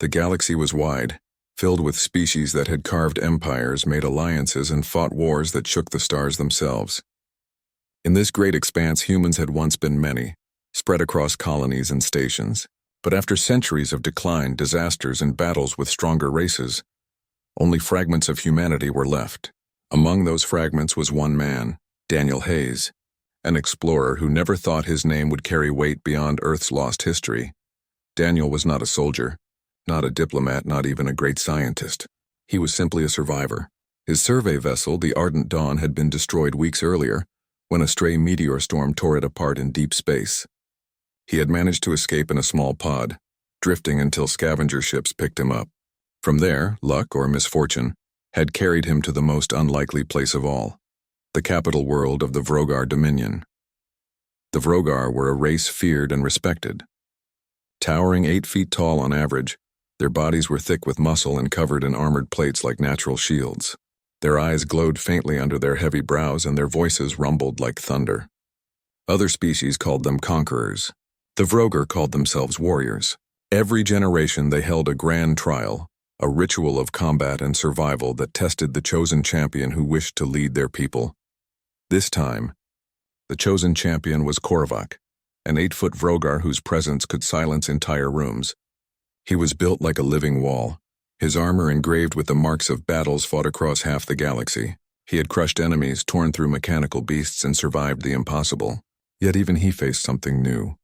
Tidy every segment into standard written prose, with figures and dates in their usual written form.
The galaxy was wide, filled with species that had carved empires, made alliances, and fought wars that shook the stars themselves. In this great expanse, humans had once been many, spread across colonies and stations. But after centuries of decline, disasters, and battles with stronger races, only fragments of humanity were left. Among those fragments was one man, Daniel Hayes, an explorer who never thought his name would carry weight beyond Earth's lost history. Daniel was not a soldier, not a diplomat, not even a great scientist. He was simply a survivor. His survey vessel, the Ardent Dawn, had been destroyed weeks earlier when a stray meteor storm tore it apart in deep space. He had managed to escape in a small pod, drifting until scavenger ships picked him up. From there, luck or misfortune had carried him to the most unlikely place of all, the capital world of the Vrogar Dominion. The Vrogar were a race feared and respected. Towering 8 feet tall on average, their bodies were thick with muscle and covered in armored plates like natural shields. Their eyes glowed faintly under their heavy brows, and their voices rumbled like thunder. Other species called them conquerors. The Vrogar called themselves warriors. Every generation they held a grand trial, a ritual of combat and survival that tested the chosen champion who wished to lead their people. This time, the chosen champion was Korvac, an 8-foot Vrogar whose presence could silence entire rooms. He was built like a living wall, his armor engraved with the marks of battles fought across half the galaxy. He had crushed enemies, torn through mechanical beasts, and survived the impossible. Yet even he faced something new.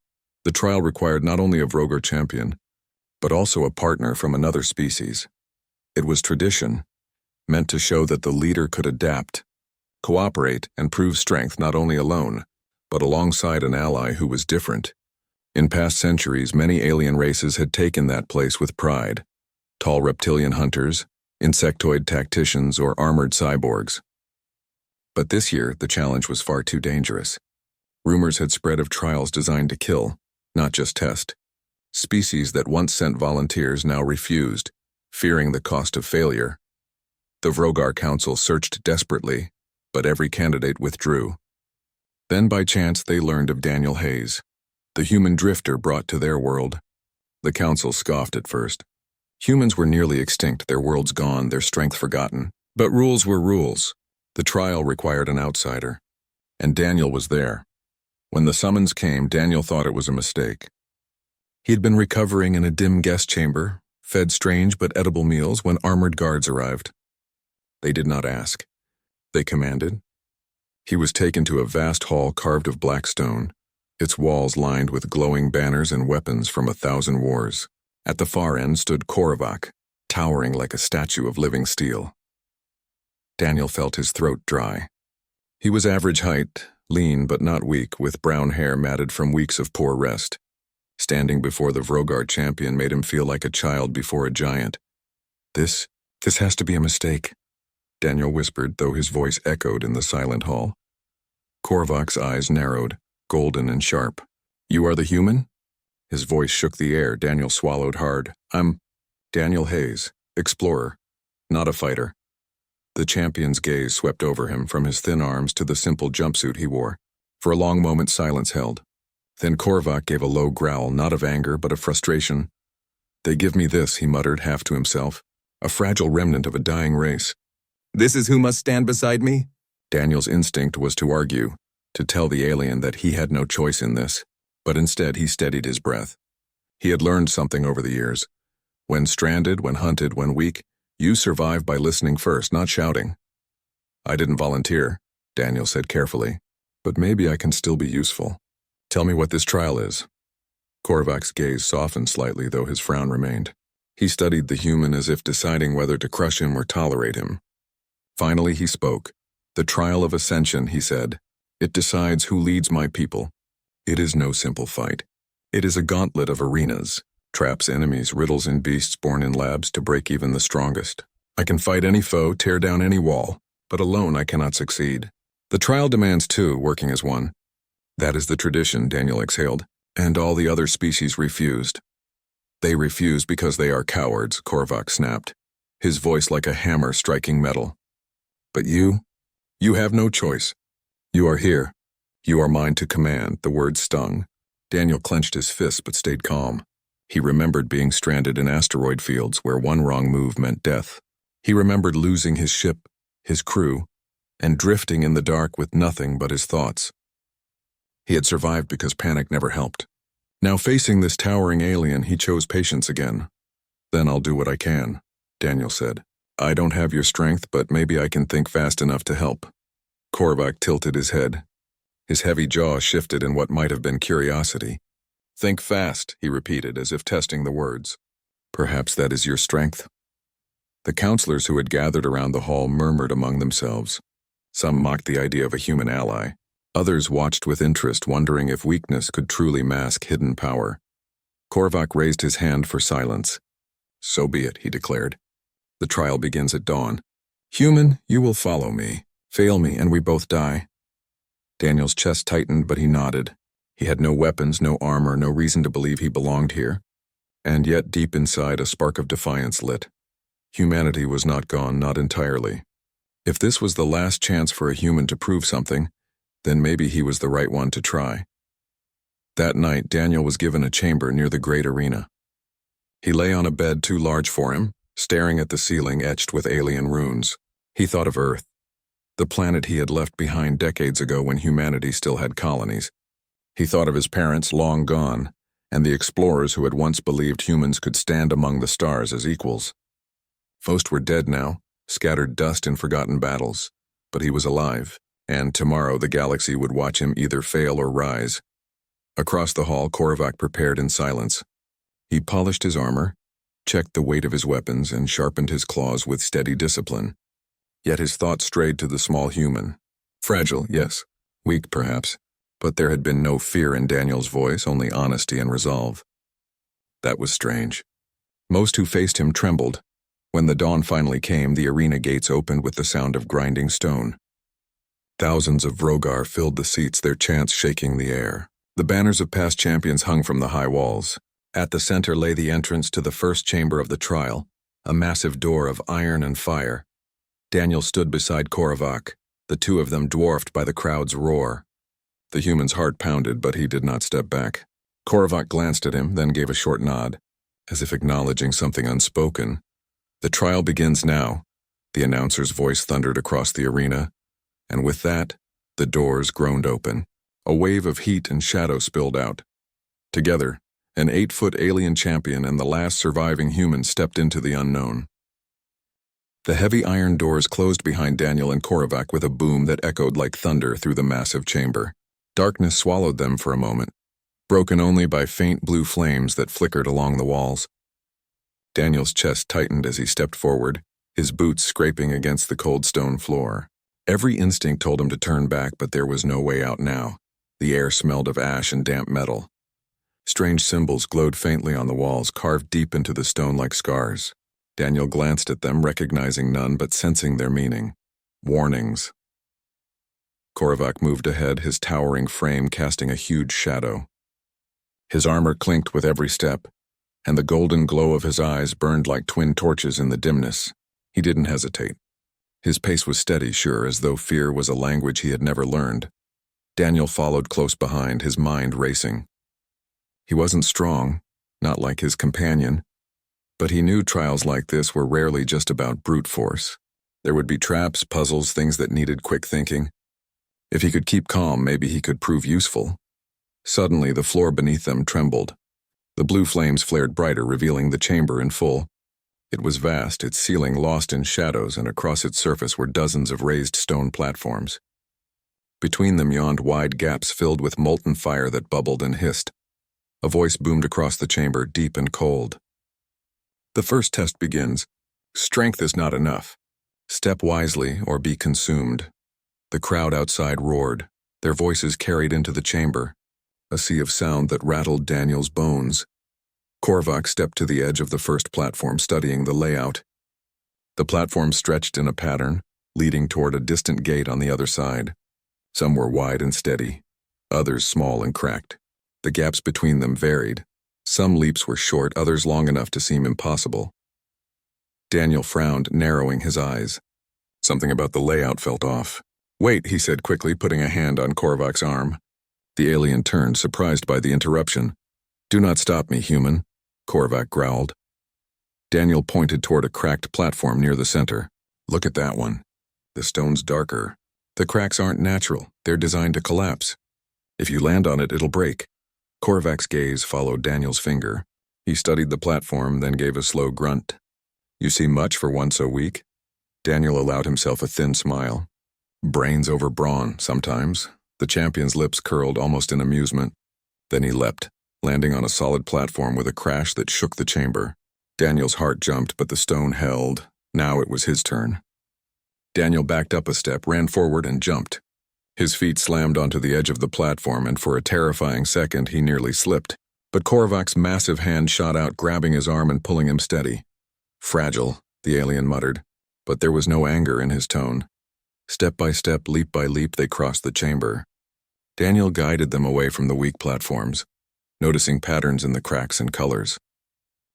The trial required not only a Vrogar champion, but also a partner from another species. It was tradition, meant to show that the leader could adapt, cooperate, and prove strength not only alone, but alongside an ally who was different. In past centuries, many alien races had taken that place with pride. Tall reptilian hunters, insectoid tacticians, or armored cyborgs. But this year, the challenge was far too dangerous. Rumors had spread of trials designed to kill, not just test. Species that once sent volunteers now refused, fearing the cost of failure. The Vrogar Council searched desperately, but every candidate withdrew. Then by chance they learned of Daniel Hayes, the human drifter brought to their world. The council scoffed at first. Humans were nearly extinct, their worlds gone, their strength forgotten. But rules were rules. The trial required an outsider. And Daniel was there. When the summons came, Daniel thought it was a mistake. He had been recovering in a dim guest chamber, fed strange but edible meals when armored guards arrived. They did not ask. They commanded. He was taken to a vast hall carved of black stone, its walls lined with glowing banners and weapons from 1,000 wars. At the far end stood Korvac, towering like a statue of living steel. Daniel felt his throat dry. He was average height, lean but not weak, with brown hair matted from weeks of poor rest. Standing before the Vrogar champion made him feel like a child before a giant. This has to be a mistake, Daniel whispered, though his voice echoed in the silent hall. Korvac's eyes narrowed, golden and sharp. You are the human? His voice shook the air. Daniel swallowed hard. I'm Daniel Hayes, explorer, not a fighter. The champion's gaze swept over him, from his thin arms to the simple jumpsuit he wore. For a long moment silence held. Then Korvac gave a low growl, not of anger but of frustration. They give me this, he muttered, half to himself. A fragile remnant of a dying race. This is who must stand beside me? Daniel's instinct was to argue, to tell the alien that he had no choice in this. But instead he steadied his breath. He had learned something over the years. When stranded, when hunted, when weak, you survive by listening first, not shouting. I didn't volunteer, Daniel said carefully, but maybe I can still be useful. Tell me what this trial is. Korvac's gaze softened slightly, though his frown remained. He studied the human as if deciding whether to crush him or tolerate him. Finally he spoke. The trial of ascension, he said. It decides who leads my people. It is no simple fight. It is a gauntlet of arenas, traps enemies, riddles and beasts born in labs to break even the strongest. I can fight any foe, tear down any wall, but alone I cannot succeed. The trial demands two, working as one. That is the tradition, Daniel exhaled, and all the other species refused. They refuse because they are cowards, Korvac snapped, his voice like a hammer striking metal. But you have no choice. You are here. You are mine to command, the word stung. Daniel clenched his fists but stayed calm. He remembered being stranded in asteroid fields where one wrong move meant death. He remembered losing his ship, his crew, and drifting in the dark with nothing but his thoughts. He had survived because panic never helped. Now facing this towering alien, he chose patience again. "Then I'll do what I can," Daniel said. "I don't have your strength, but maybe I can think fast enough to help." Korvac tilted his head. His heavy jaw shifted in what might have been curiosity. "Think fast," he repeated, as if testing the words. "Perhaps that is your strength?" The counselors who had gathered around the hall murmured among themselves. Some mocked the idea of a human ally. Others watched with interest, wondering if weakness could truly mask hidden power. Korvac raised his hand for silence. "So be it," he declared. "The trial begins at dawn. Human, you will follow me. Fail me, and we both die." Daniel's chest tightened, but he nodded. He had no weapons, no armor, no reason to believe he belonged here. And yet, deep inside, a spark of defiance lit. Humanity was not gone, not entirely. If this was the last chance for a human to prove something, then maybe he was the right one to try. That night, Daniel was given a chamber near the great arena. He lay on a bed too large for him, staring at the ceiling etched with alien runes. He thought of Earth, the planet he had left behind decades ago when humanity still had colonies. He thought of his parents long gone, and the explorers who had once believed humans could stand among the stars as equals. Most were dead now, scattered dust in forgotten battles, but he was alive, and tomorrow the galaxy would watch him either fail or rise. Across the hall, Korvac prepared in silence. He polished his armor, checked the weight of his weapons, and sharpened his claws with steady discipline. Yet his thoughts strayed to the small human. Fragile, yes. Weak, perhaps. But there had been no fear in Daniel's voice, only honesty and resolve. That was strange. Most who faced him trembled. When the dawn finally came, the arena gates opened with the sound of grinding stone. Thousands of Vrogar filled the seats, their chants shaking the air. The banners of past champions hung from the high walls. At the center lay the entrance to the first chamber of the trial, a massive door of iron and fire. Daniel stood beside Korvac, the two of them dwarfed by the crowd's roar. The human's heart pounded, but he did not step back. Korvac glanced at him, then gave a short nod, as if acknowledging something unspoken. "The trial begins now," the announcer's voice thundered across the arena, and with that, the doors groaned open. A wave of heat and shadow spilled out. Together, an 8-foot alien champion and the last surviving human stepped into the unknown. The heavy iron doors closed behind Daniel and Korvac with a boom that echoed like thunder through the massive chamber. Darkness swallowed them for a moment, broken only by faint blue flames that flickered along the walls. Daniel's chest tightened as he stepped forward, his boots scraping against the cold stone floor. Every instinct told him to turn back, but there was no way out now. The air smelled of ash and damp metal. Strange symbols glowed faintly on the walls, carved deep into the stone like scars. Daniel glanced at them, recognizing none but sensing their meaning. Warnings. Korvac moved ahead, his towering frame casting a huge shadow. His armor clinked with every step, and the golden glow of his eyes burned like twin torches in the dimness. He didn't hesitate. His pace was steady, sure, as though fear was a language he had never learned. Daniel followed close behind, his mind racing. He wasn't strong, not like his companion, but he knew trials like this were rarely just about brute force. There would be traps, puzzles, things that needed quick thinking. If he could keep calm, maybe he could prove useful. Suddenly, the floor beneath them trembled. The blue flames flared brighter, revealing the chamber in full. It was vast, its ceiling lost in shadows, and across its surface were dozens of raised stone platforms. Between them yawned wide gaps filled with molten fire that bubbled and hissed. A voice boomed across the chamber, deep and cold. "The first test begins. Strength is not enough. Step wisely or be consumed." The crowd outside roared, their voices carried into the chamber, a sea of sound that rattled Daniel's bones. Korvac stepped to the edge of the first platform, studying the layout. The platform stretched in a pattern, leading toward a distant gate on the other side. Some were wide and steady, others small and cracked. The gaps between them varied. Some leaps were short, others long enough to seem impossible. Daniel frowned, narrowing his eyes. Something about the layout felt off. "Wait," he said quickly, putting a hand on Korvac's arm. The alien turned, surprised by the interruption. "Do not stop me, human. Korvac growled. Daniel pointed toward a cracked platform near the center. Look at that one. The stone's darker. The cracks aren't natural. They're designed to collapse. If you land on it, it'll break. Korvac's gaze followed Daniel's finger. He studied the platform, then gave a slow grunt. You see much for one so weak? Daniel allowed himself a thin smile. Brains over brawn, sometimes. The champion's lips curled almost in amusement. Then he leapt, landing on a solid platform with a crash that shook the chamber. Daniel's heart jumped, but the stone held. Now it was his turn. Daniel backed up a step, ran forward, and jumped. His feet slammed onto the edge of the platform, and for a terrifying second he nearly slipped. But Korvac's massive hand shot out, grabbing his arm and pulling him steady. Fragile, the alien muttered, but there was no anger in his tone. Step by step, leap by leap, they crossed the chamber. Daniel guided them away from the weak platforms, noticing patterns in the cracks and colors.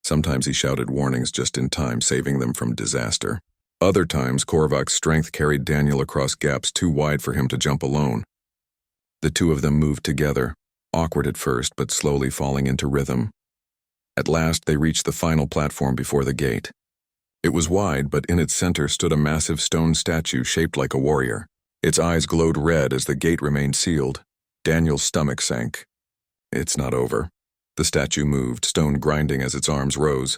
Sometimes he shouted warnings just in time, saving them from disaster. Other times, Korvac's strength carried Daniel across gaps too wide for him to jump alone. The two of them moved together, awkward at first, but slowly falling into rhythm. At last, they reached the final platform before the gate. It was wide, but in its center stood a massive stone statue shaped like a warrior. Its eyes glowed red as the gate remained sealed. Daniel's stomach sank. It's not over. The statue moved, stone grinding as its arms rose.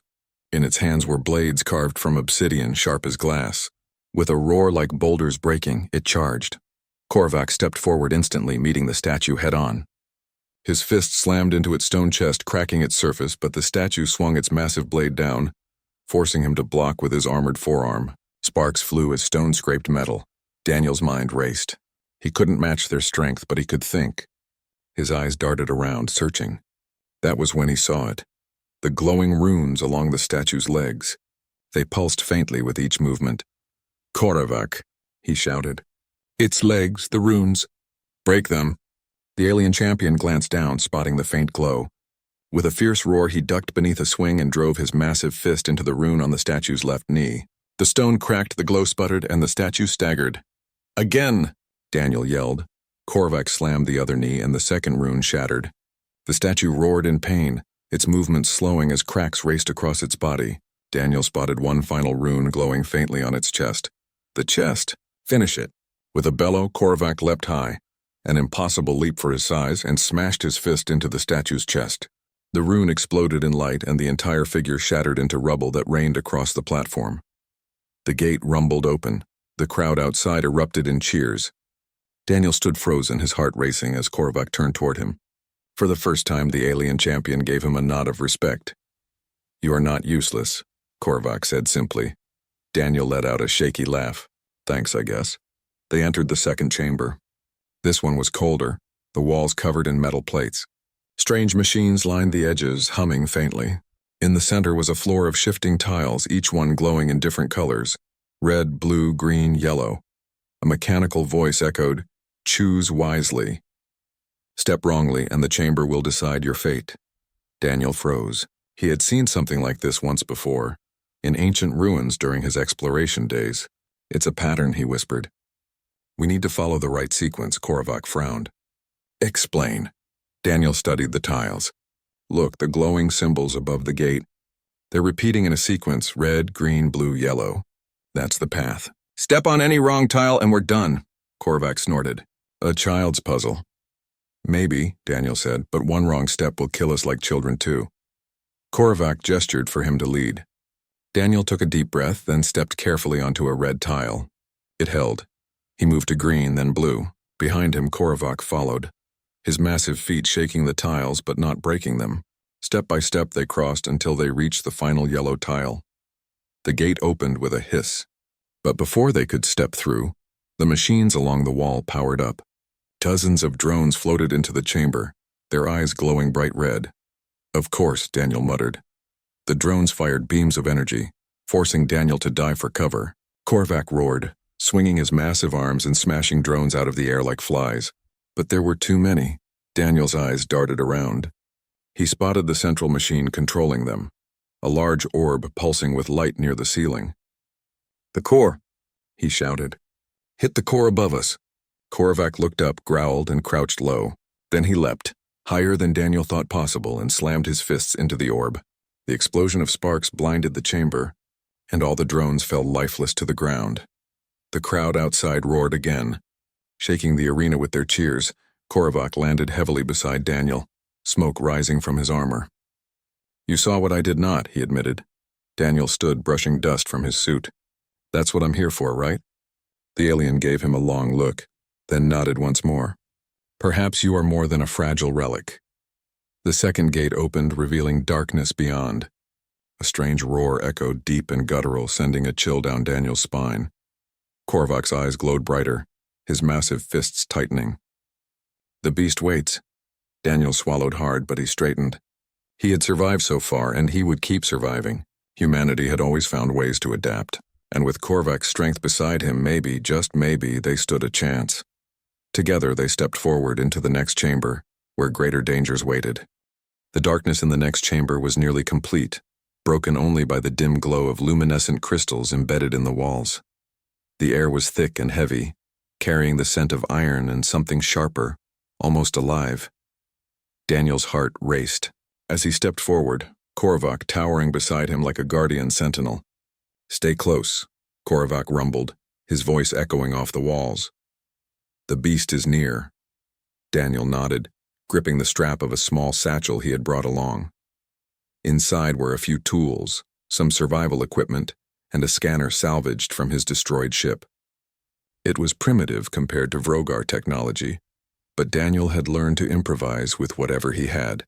In its hands were blades carved from obsidian, sharp as glass. With a roar like boulders breaking, it charged. Korvac stepped forward instantly, meeting the statue head-on. His fist slammed into its stone chest, cracking its surface, but the statue swung its massive blade down, forcing him to block with his armored forearm. Sparks flew as stone scraped metal. Daniel's mind raced. He couldn't match their strength, but he could think. His eyes darted around, searching. That was when he saw it. The glowing runes along the statue's legs. They pulsed faintly with each movement. Korvac, he shouted. Its legs, the runes. Break them. The alien champion glanced down, spotting the faint glow. With a fierce roar, he ducked beneath a swing and drove his massive fist into the rune on the statue's left knee. The stone cracked, the glow sputtered, and the statue staggered. Again! Daniel yelled. Korvac slammed the other knee, and the second rune shattered. The statue roared in pain, its movements slowing as cracks raced across its body. Daniel spotted one final rune glowing faintly on its chest. The chest! Finish it! With a bellow, Korvac leapt high, an impossible leap for his size, and smashed his fist into the statue's chest. The rune exploded in light, and the entire figure shattered into rubble that rained across the platform. The gate rumbled open. The crowd outside erupted in cheers. Daniel stood frozen, his heart racing as Korvac turned toward him. For the first time, the alien champion gave him a nod of respect. You are not useless, Korvac said simply. Daniel let out a shaky laugh. Thanks, I guess. They entered the second chamber. This one was colder, the walls covered in metal plates. Strange machines lined the edges, humming faintly. In the center was a floor of shifting tiles, each one glowing in different colors. Red, blue, green, yellow. A mechanical voice echoed, "Choose wisely. Step wrongly, and the chamber will decide your fate." Daniel froze. He had seen something like this once before, in ancient ruins during his exploration days. It's a pattern, he whispered. We need to follow the right sequence, Korvac frowned. Explain. Daniel studied the tiles. Look, the glowing symbols above the gate. They're repeating in a sequence, red, green, blue, yellow. That's the path. Step on any wrong tile and we're done, Korvac snorted. A child's puzzle. Maybe, Daniel said, but one wrong step will kill us like children too. Korvac gestured for him to lead. Daniel took a deep breath, then stepped carefully onto a red tile. It held. He moved to green, then blue. Behind him, Korvac followed, his massive feet shaking the tiles but not breaking them. Step by step they crossed until they reached the final yellow tile. The gate opened with a hiss. But before they could step through, the machines along the wall powered up. Dozens of drones floated into the chamber, their eyes glowing bright red. Of course, Daniel muttered. The drones fired beams of energy, forcing Daniel to dive for cover. Korvac roared, swinging his massive arms and smashing drones out of the air like flies. But there were too many. Daniel's eyes darted around. He spotted the central machine controlling them, a large orb pulsing with light near the ceiling. The core, he shouted. Hit the core above us. Korvac looked up, growled, and crouched low. Then he leapt, higher than Daniel thought possible, and slammed his fists into the orb. The explosion of sparks blinded the chamber, and all the drones fell lifeless to the ground. The crowd outside roared again. Shaking the arena with their cheers, Korvac landed heavily beside Daniel, smoke rising from his armor. "You saw what I did not," he admitted. Daniel stood, brushing dust from his suit. "That's what I'm here for, right?" The alien gave him a long look, then nodded once more. "Perhaps you are more than a fragile relic." The second gate opened, revealing darkness beyond. A strange roar echoed deep and guttural, sending a chill down Daniel's spine. Korvac's eyes glowed brighter, his massive fists tightening. "The beast waits." Daniel swallowed hard, but he straightened. He had survived so far, and he would keep surviving. Humanity had always found ways to adapt, and with Korvac's strength beside him, maybe, just maybe, they stood a chance. Together they stepped forward into the next chamber, where greater dangers waited. The darkness in the next chamber was nearly complete, broken only by the dim glow of luminescent crystals embedded in the walls. The air was thick and heavy, carrying the scent of iron and something sharper, almost alive. Daniel's heart raced. As he stepped forward, Korvac towering beside him like a guardian sentinel. "Stay close," Korvac rumbled, his voice echoing off the walls. "The beast is near." Daniel nodded, gripping the strap of a small satchel he had brought along. Inside were a few tools, some survival equipment, and a scanner salvaged from his destroyed ship. It was primitive compared to Vrogar technology, but Daniel had learned to improvise with whatever he had.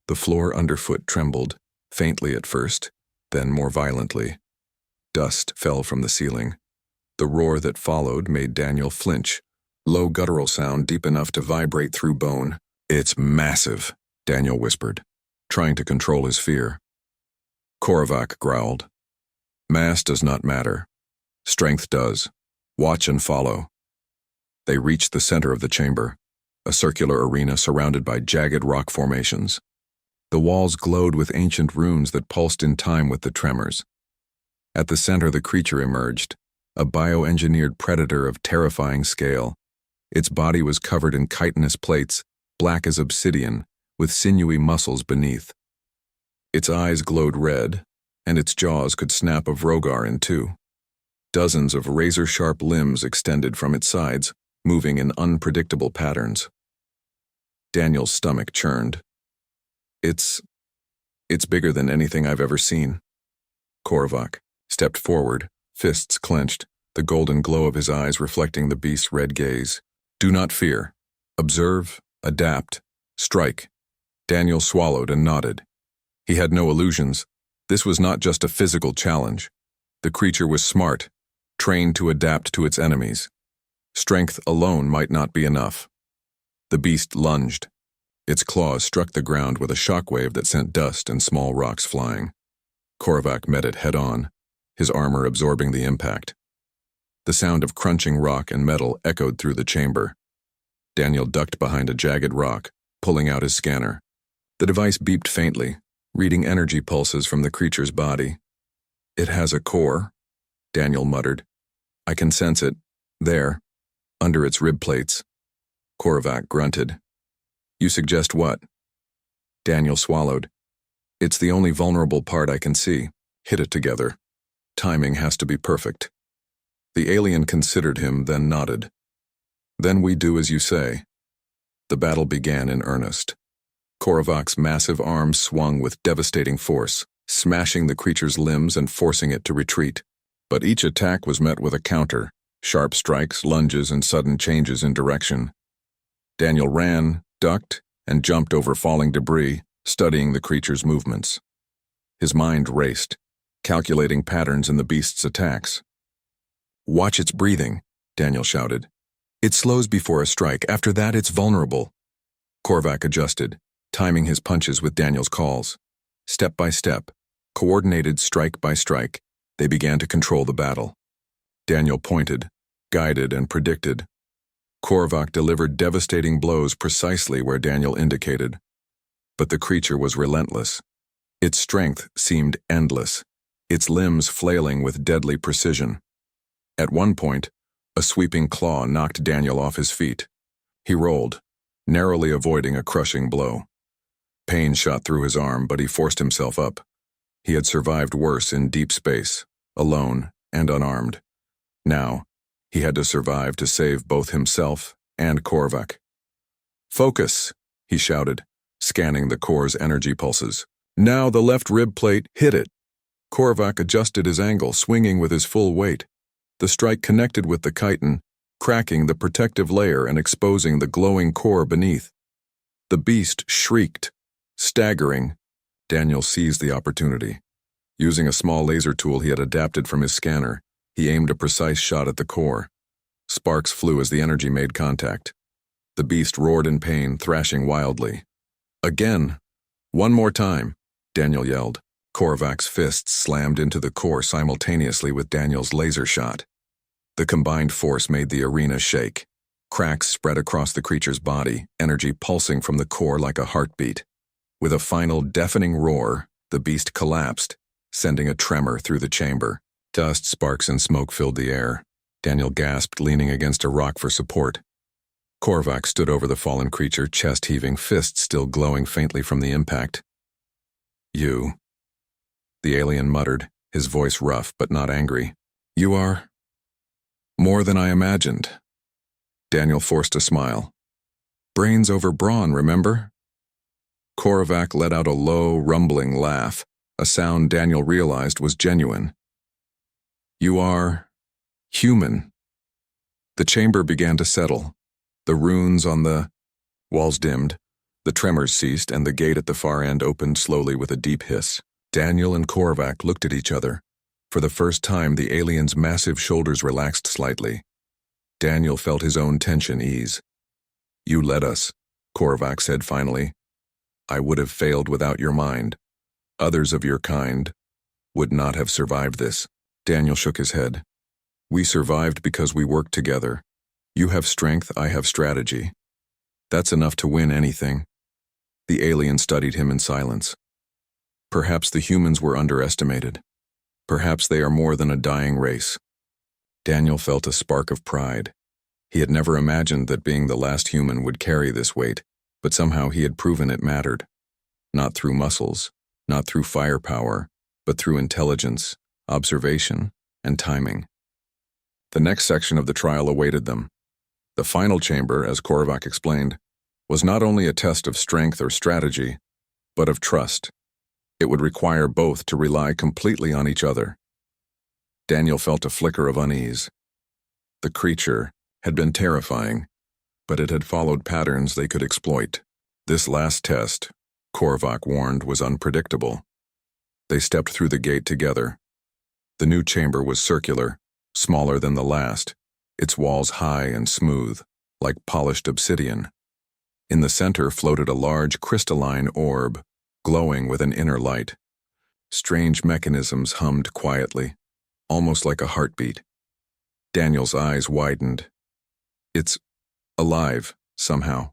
The floor underfoot trembled, faintly at first, then more violently. Dust fell from the ceiling. The roar that followed made Daniel flinch, low guttural sound deep enough to vibrate through bone. "It's massive," Daniel whispered, trying to control his fear. Korvac growled. "Mass does not matter. Strength does. Watch and follow." They reached the center of the chamber, a circular arena surrounded by jagged rock formations. The walls glowed with ancient runes that pulsed in time with the tremors. At the center the creature emerged, a bioengineered predator of terrifying scale. Its body was covered in chitinous plates, black as obsidian, with sinewy muscles beneath. Its eyes glowed red, and its jaws could snap a Vrogar in two. Dozens of razor-sharp limbs extended from its sides, moving in unpredictable patterns. Daniel's stomach churned. It's bigger than anything I've ever seen." Korvac stepped forward, fists clenched, the golden glow of his eyes reflecting the beast's red gaze. "Do not fear. Observe, adapt, strike." Daniel swallowed and nodded. He had no illusions. This was not just a physical challenge. The creature was smart, trained to adapt to its enemies. Strength alone might not be enough. The beast lunged. Its claws struck the ground with a shockwave that sent dust and small rocks flying. Korvac met it head-on, his armor absorbing the impact. The sound of crunching rock and metal echoed through the chamber. Daniel ducked behind a jagged rock, pulling out his scanner. The device beeped faintly, reading energy pulses from the creature's body. "It has a core," Daniel muttered. "I can sense it, there, under its rib plates." Korvac grunted. "You suggest what?" Daniel swallowed. "It's the only vulnerable part I can see. Hit it together. Timing has to be perfect." The alien considered him, then nodded. "Then we do as you say." The battle began in earnest. Korvac's massive arms swung with devastating force, smashing the creature's limbs and forcing it to retreat. But each attack was met with a counter, sharp strikes, lunges, and sudden changes in direction. Daniel ran, ducked, and jumped over falling debris, studying the creature's movements. His mind raced, calculating patterns in the beast's attacks. "Watch its breathing," Daniel shouted. "It slows before a strike. After that, it's vulnerable." Korvac adjusted, timing his punches with Daniel's calls. Step by step, coordinated strike by strike, they began to control the battle. Daniel pointed, guided, and predicted. Korvac delivered devastating blows precisely where Daniel indicated. But the creature was relentless. Its strength seemed endless, its limbs flailing with deadly precision. At one point, a sweeping claw knocked Daniel off his feet. He rolled, narrowly avoiding a crushing blow. Pain shot through his arm, but he forced himself up, He had survived worse in deep space, alone and unarmed. Now, he had to survive to save both himself and Korvac. "Focus," he shouted, scanning the core's energy pulses. Now the left rib plate hit it. Korvac adjusted his angle, swinging with his full weight. The strike connected with the chitin, cracking the protective layer and exposing the glowing core beneath. The beast shrieked. Staggering, Daniel seized the opportunity. Using a small laser tool he had adapted from his scanner, he aimed a precise shot at the core. Sparks flew as the energy made contact. The beast roared in pain, thrashing wildly. "Again! One more time!" Daniel yelled. Korvac's fists slammed into the core simultaneously with Daniel's laser shot. The combined force made the arena shake. Cracks spread across the creature's body, energy pulsing from the core like a heartbeat. With a final deafening roar, the beast collapsed, sending a tremor through the chamber. Dust, sparks, and smoke filled the air. Daniel gasped, leaning against a rock for support. Korvac stood over the fallen creature, chest heaving, fists still glowing faintly from the impact. "You," the alien muttered, his voice rough but not angry. "You are more than I imagined." Daniel forced a smile. "Brains over brawn, remember?" Korvac let out a low, rumbling laugh, a sound Daniel realized was genuine. "You are human." The chamber began to settle. The runes on the walls dimmed, the tremors ceased, and the gate at the far end opened slowly with a deep hiss. Daniel and Korvac looked at each other. For the first time, the alien's massive shoulders relaxed slightly. Daniel felt his own tension ease. "You led us," Korvac said finally. "I would have failed without your mind. Others of your kind would not have survived this." Daniel shook his head. "We survived because we worked together. You have strength, I have strategy. That's enough to win anything." The alien studied him in silence. "Perhaps the humans were underestimated. Perhaps they are more than a dying race." Daniel felt a spark of pride. He had never imagined that being the last human would carry this weight, but somehow he had proven it mattered. Not through muscles, not through firepower, but through intelligence, observation, and timing. The next section of the trial awaited them. The final chamber, as Korvac explained, was not only a test of strength or strategy, but of trust. It would require both to rely completely on each other. Daniel felt a flicker of unease. The creature had been terrifying, but it had followed patterns they could exploit. This last test, Korvac warned, was unpredictable. They stepped through the gate together. The new chamber was circular, smaller than the last, its walls high and smooth, like polished obsidian. In the center floated a large crystalline orb, glowing with an inner light. Strange mechanisms hummed quietly, almost like a heartbeat. Daniel's eyes widened. "It's alive, somehow."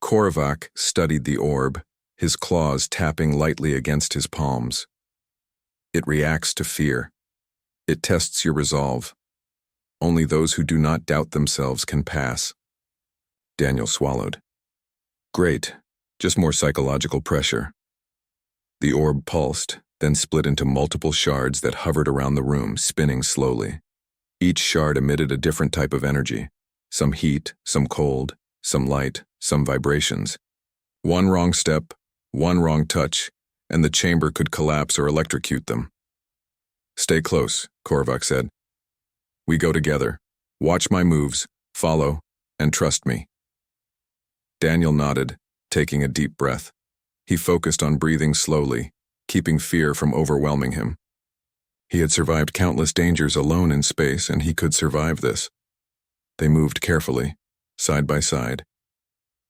Korvac studied the orb, his claws tapping lightly against his palms. "It reacts to fear. It tests your resolve. Only those who do not doubt themselves can pass." Daniel swallowed. "Great, just more psychological pressure." The orb pulsed, then split into multiple shards that hovered around the room, spinning slowly. Each shard emitted a different type of energy, some heat, some cold, some light, some vibrations. One wrong step, one wrong touch, and the chamber could collapse or electrocute them. "Stay close," Korvac said. "We go together. Watch my moves, follow, and trust me." Daniel nodded, taking a deep breath. He focused on breathing slowly, keeping fear from overwhelming him. He had survived countless dangers alone in space, and he could survive this. They moved carefully, side by side.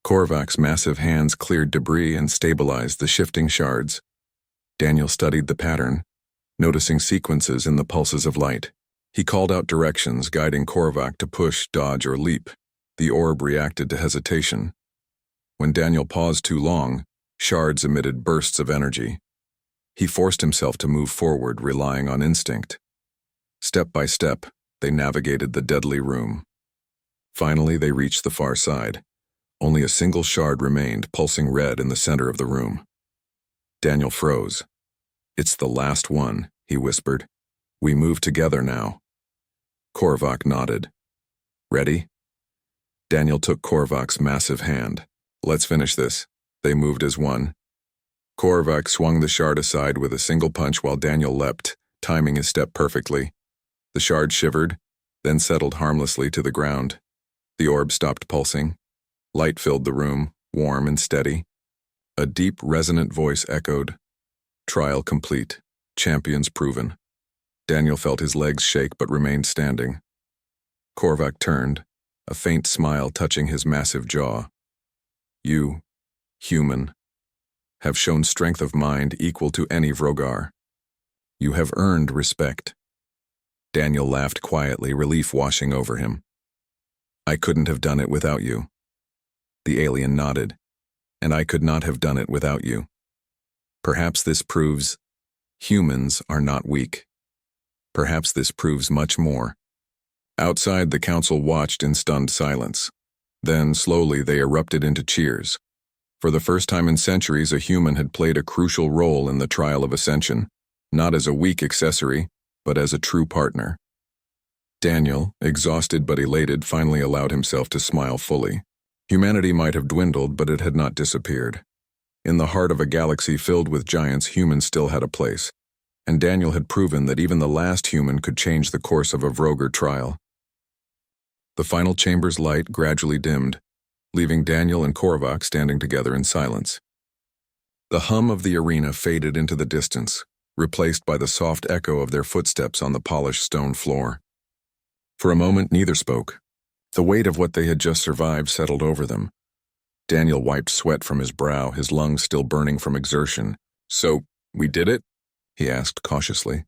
Korvac's massive hands cleared debris and stabilized the shifting shards. Daniel studied the pattern, noticing sequences in the pulses of light. He called out directions, guiding Korvac to push, dodge, or leap. The orb reacted to hesitation. When Daniel paused too long, shards emitted bursts of energy. He forced himself to move forward, relying on instinct. Step by step, they navigated the deadly room. Finally, they reached the far side. Only a single shard remained, pulsing red in the center of the room. Daniel froze. "It's the last one," he whispered. "We move together now." Korvac nodded. "Ready?" Daniel took Korvac's massive hand. "Let's finish this." They moved as one. Korvac swung the shard aside with a single punch while Daniel leapt, timing his step perfectly. The shard shivered, then settled harmlessly to the ground. The orb stopped pulsing. Light filled the room, warm and steady. A deep, resonant voice echoed. "Trial complete. Champions proven." Daniel felt his legs shake but remained standing. Korvac turned, a faint smile touching his massive jaw. "You, human, have shown strength of mind equal to any Vrogar. You have earned respect." Daniel laughed quietly, relief washing over him. "I couldn't have done it without you." The alien nodded. "And I could not have done it without you. Perhaps this proves humans are not weak. Perhaps this proves much more." Outside, the council watched in stunned silence. Then, slowly, they erupted into cheers. For the first time in centuries, a human had played a crucial role in the trial of ascension, not as a weak accessory, but as a true partner. Daniel, exhausted but elated, finally allowed himself to smile fully. Humanity might have dwindled, but it had not disappeared. In the heart of a galaxy filled with giants, humans still had a place, and Daniel had proven that even the last human could change the course of a Vrogar trial. The final chamber's light gradually dimmed, leaving Daniel and Korvac standing together in silence. The hum of the arena faded into the distance, replaced by the soft echo of their footsteps on the polished stone floor. For a moment, neither spoke. The weight of what they had just survived settled over them. Daniel wiped sweat from his brow, his lungs still burning from exertion. "So, we did it?" he asked cautiously,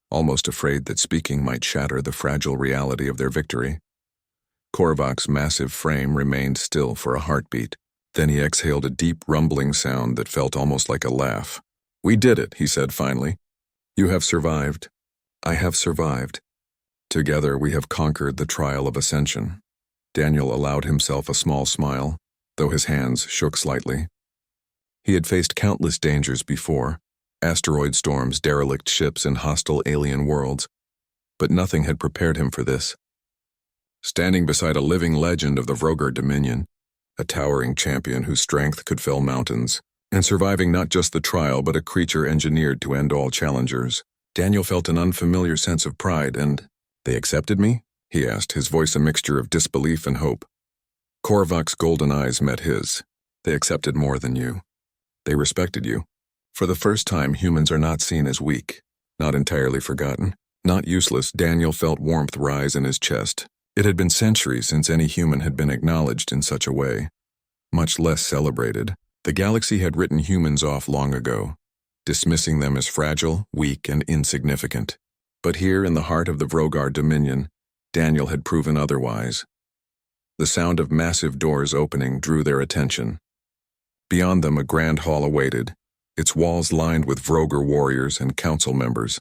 almost afraid that speaking might shatter the fragile reality of their victory. Korvac's massive frame remained still for a heartbeat. Then he exhaled a deep, rumbling sound that felt almost like a laugh. "We did it," he said finally. "You have survived. I have survived. Together we have conquered the trial of ascension." Daniel allowed himself a small smile, though his hands shook slightly. He had faced countless dangers before, asteroid storms, derelict ships, and hostile alien worlds, but nothing had prepared him for this. Standing beside a living legend of the Vrogar Dominion, a towering champion whose strength could fell mountains, and surviving not just the trial but a creature engineered to end all challengers, Daniel felt an unfamiliar sense of pride and, "They accepted me?" he asked, his voice a mixture of disbelief and hope. Korvac's golden eyes met his. "They accepted more than you. They respected you. For the first time, humans are not seen as weak, not entirely forgotten, not useless." Daniel felt warmth rise in his chest. It had been centuries since any human had been acknowledged in such a way, much less celebrated. The galaxy had written humans off long ago, dismissing them as fragile, weak, and insignificant. But here in the heart of the Vrogar Dominion, Daniel had proven otherwise. The sound of massive doors opening drew their attention. Beyond them, a grand hall awaited, its walls lined with Vrogar warriors and council members,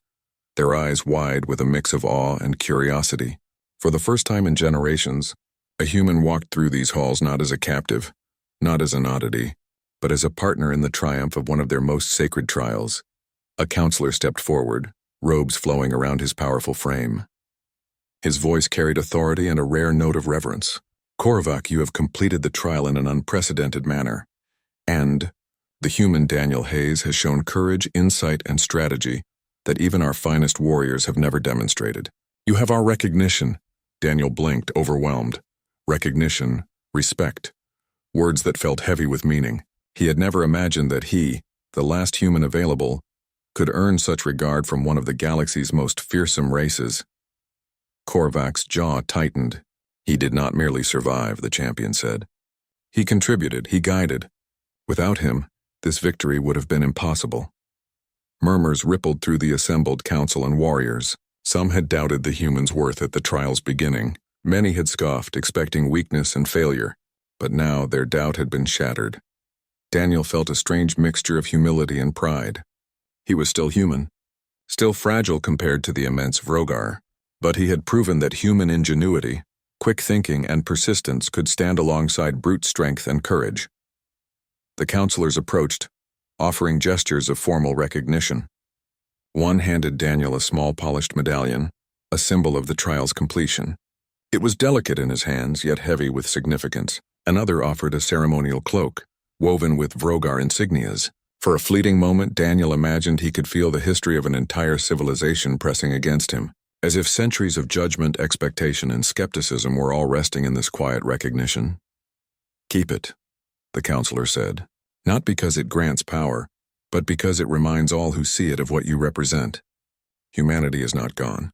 their eyes wide with a mix of awe and curiosity. For the first time in generations, a human walked through these halls not as a captive, not as an oddity, but as a partner in the triumph of one of their most sacred trials. A counselor stepped forward, robes flowing around his powerful frame. His voice carried authority and a rare note of reverence. "Korvac, you have completed the trial in an unprecedented manner. And the human Daniel Hayes has shown courage, insight, and strategy that even our finest warriors have never demonstrated. You have our recognition." Daniel blinked, overwhelmed. Recognition, respect, words that felt heavy with meaning. He had never imagined that he, the last human available, could earn such regard from one of the galaxy's most fearsome races. Korvac's jaw tightened. "He did not merely survive," the champion said. "He contributed, he guided. Without him, this victory would have been impossible." Murmurs rippled through the assembled council and warriors. Some had doubted the human's worth at the trial's beginning. Many had scoffed, expecting weakness and failure. But now their doubt had been shattered. Daniel felt a strange mixture of humility and pride. He was still human, still fragile compared to the immense Vrogar, but he had proven that human ingenuity, quick thinking, and persistence could stand alongside brute strength and courage. The counselors approached, offering gestures of formal recognition. One handed Daniel a small polished medallion, a symbol of the trial's completion. It was delicate in his hands, yet heavy with significance. Another offered a ceremonial cloak, woven with Vrogar insignias. For a fleeting moment, Daniel imagined he could feel the history of an entire civilization pressing against him, as if centuries of judgment, expectation, and skepticism were all resting in this quiet recognition. "Keep it," the counselor said, "not because it grants power, but because it reminds all who see it of what you represent. Humanity is not gone.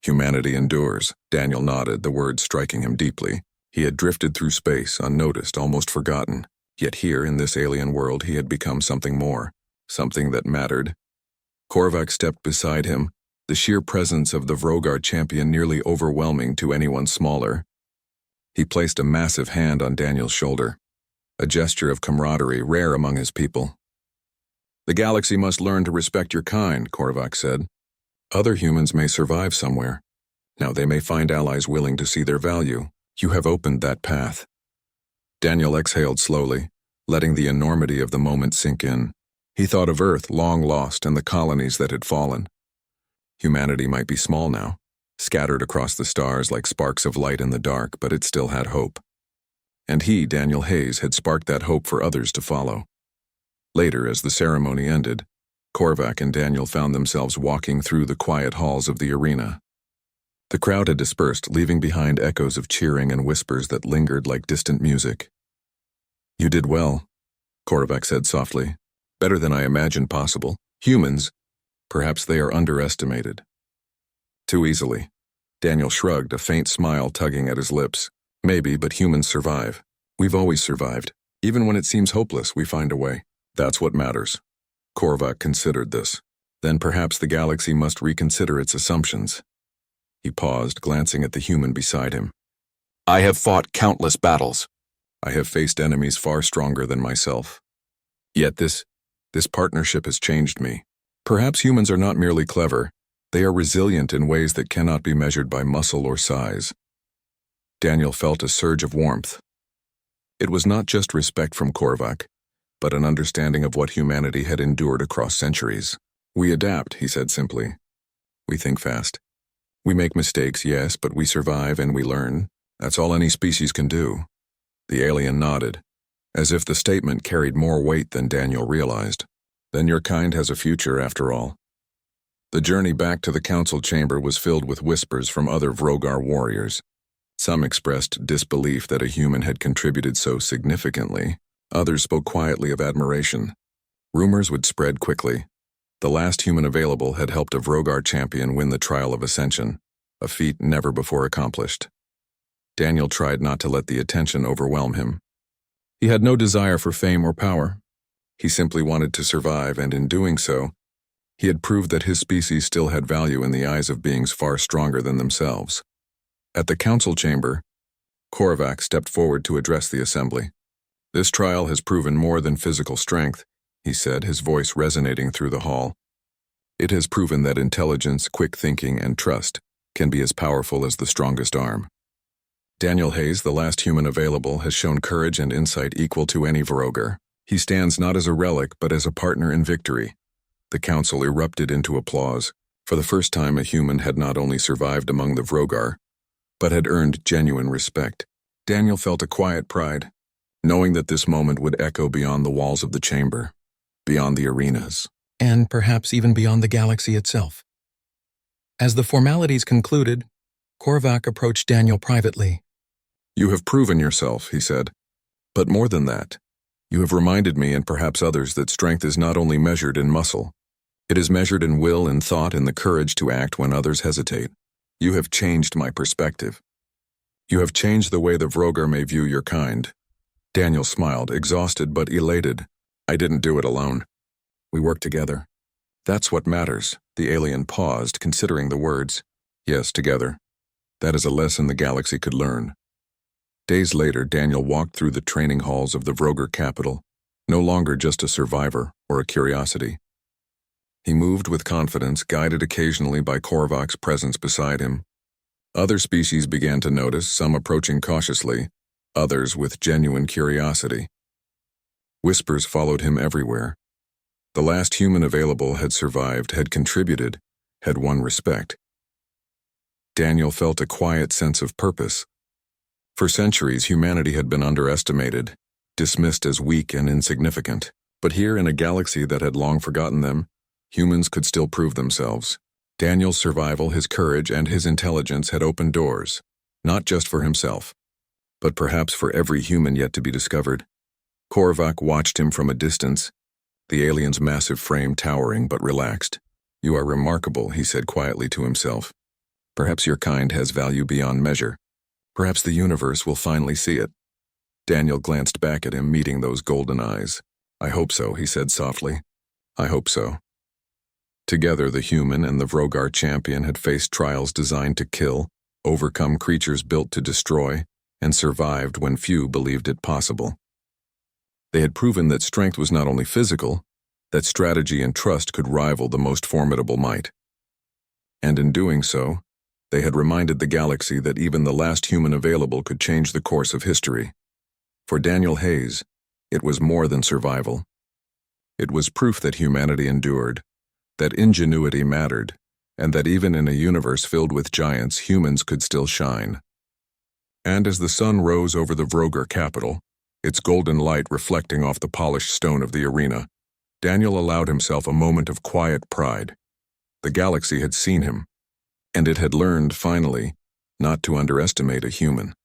Humanity endures." Daniel nodded, the words striking him deeply. He had drifted through space, unnoticed, almost forgotten. Yet here, in this alien world, he had become something more, something that mattered. Korvac stepped beside him, the sheer presence of the Vrogar champion nearly overwhelming to anyone smaller. He placed a massive hand on Daniel's shoulder, a gesture of camaraderie rare among his people. "The galaxy must learn to respect your kind," Korvac said. "Other humans may survive somewhere. Now they may find allies willing to see their value. You have opened that path." Daniel exhaled slowly, letting the enormity of the moment sink in. He thought of Earth long lost and the colonies that had fallen. Humanity might be small now, scattered across the stars like sparks of light in the dark, but it still had hope. And he, Daniel Hayes, had sparked that hope for others to follow. Later, as the ceremony ended, Korvac and Daniel found themselves walking through the quiet halls of the arena. The crowd had dispersed, leaving behind echoes of cheering and whispers that lingered like distant music. "You did well," Korvac said softly. "Better than I imagined possible. Humans, perhaps they are underestimated." "Too easily." Daniel shrugged, a faint smile tugging at his lips. "Maybe, but humans survive. We've always survived. Even when it seems hopeless, we find a way. That's what matters." Korvac considered this. Then perhaps the galaxy must reconsider its assumptions. He paused, glancing at the human beside him. "I have fought countless battles. I have faced enemies far stronger than myself. Yet this partnership has changed me. Perhaps humans are not merely clever, they are resilient in ways that cannot be measured by muscle or size." Daniel felt a surge of warmth. It was not just respect from Korvac, but an understanding of what humanity had endured across centuries. "We adapt," he said simply. "We think fast. We make mistakes, yes, but we survive and we learn. That's all any species can do." The alien nodded, as if the statement carried more weight than Daniel realized. "Then your kind has a future, after all." The journey back to the council chamber was filled with whispers from other Vrogar warriors. Some expressed disbelief that a human had contributed so significantly. Others spoke quietly of admiration. Rumors would spread quickly. The last human available had helped a Vrogar champion win the Trial of Ascension, a feat never before accomplished. Daniel tried not to let the attention overwhelm him. He had no desire for fame or power. He simply wanted to survive, and in doing so, he had proved that his species still had value in the eyes of beings far stronger than themselves. At the council chamber, Korvac stepped forward to address the assembly. "This trial has proven more than physical strength," he said, his voice resonating through the hall. "It has proven that intelligence, quick thinking, and trust can be as powerful as the strongest arm. Daniel Hayes, the last human available, has shown courage and insight equal to any Vrogar. He stands not as a relic, but as a partner in victory." The council erupted into applause. For the first time, a human had not only survived among the Vrogar, but had earned genuine respect. Daniel felt a quiet pride, knowing that this moment would echo beyond the walls of the chamber, beyond the arenas, and perhaps even beyond the galaxy itself. As the formalities concluded, Korvac approached Daniel privately. "You have proven yourself," he said. "But more than that, you have reminded me and perhaps others that strength is not only measured in muscle. It is measured in will and thought and the courage to act when others hesitate. You have changed my perspective. You have changed the way the Vrogar may view your kind." Daniel smiled, exhausted but elated. "I didn't do it alone. We worked together. That's what matters." The alien paused, considering the words. "Yes, together. That is a lesson the galaxy could learn." Days later, Daniel walked through the training halls of the Vrogar capital, no longer just a survivor or a curiosity. He moved with confidence, guided occasionally by Korvac's presence beside him. Other species began to notice, some approaching cautiously, others with genuine curiosity. Whispers followed him everywhere. The last human available had survived, had contributed, had won respect. Daniel felt a quiet sense of purpose. For centuries, humanity had been underestimated, dismissed as weak and insignificant. But here, in a galaxy that had long forgotten them, humans could still prove themselves. Daniel's survival, his courage, and his intelligence had opened doors, not just for himself, but perhaps for every human yet to be discovered. Korvac watched him from a distance, the alien's massive frame towering but relaxed. "You are remarkable," he said quietly to himself. "Perhaps your kind has value beyond measure. Perhaps the universe will finally see it." Daniel glanced back at him, meeting those golden eyes. "I hope so," he said softly. "I hope so." Together, the human and the Vrogar champion had faced trials designed to kill, overcome creatures built to destroy, and survived when few believed it possible. They had proven that strength was not only physical, that strategy and trust could rival the most formidable might. And in doing so, they had reminded the galaxy that even the last human available could change the course of history. For Daniel Hayes, it was more than survival. It was proof that humanity endured, that ingenuity mattered, and that even in a universe filled with giants, humans could still shine. And as the sun rose over the Vrogar capital, its golden light reflecting off the polished stone of the arena, Daniel allowed himself a moment of quiet pride. The galaxy had seen him, and it had learned, finally, not to underestimate a human.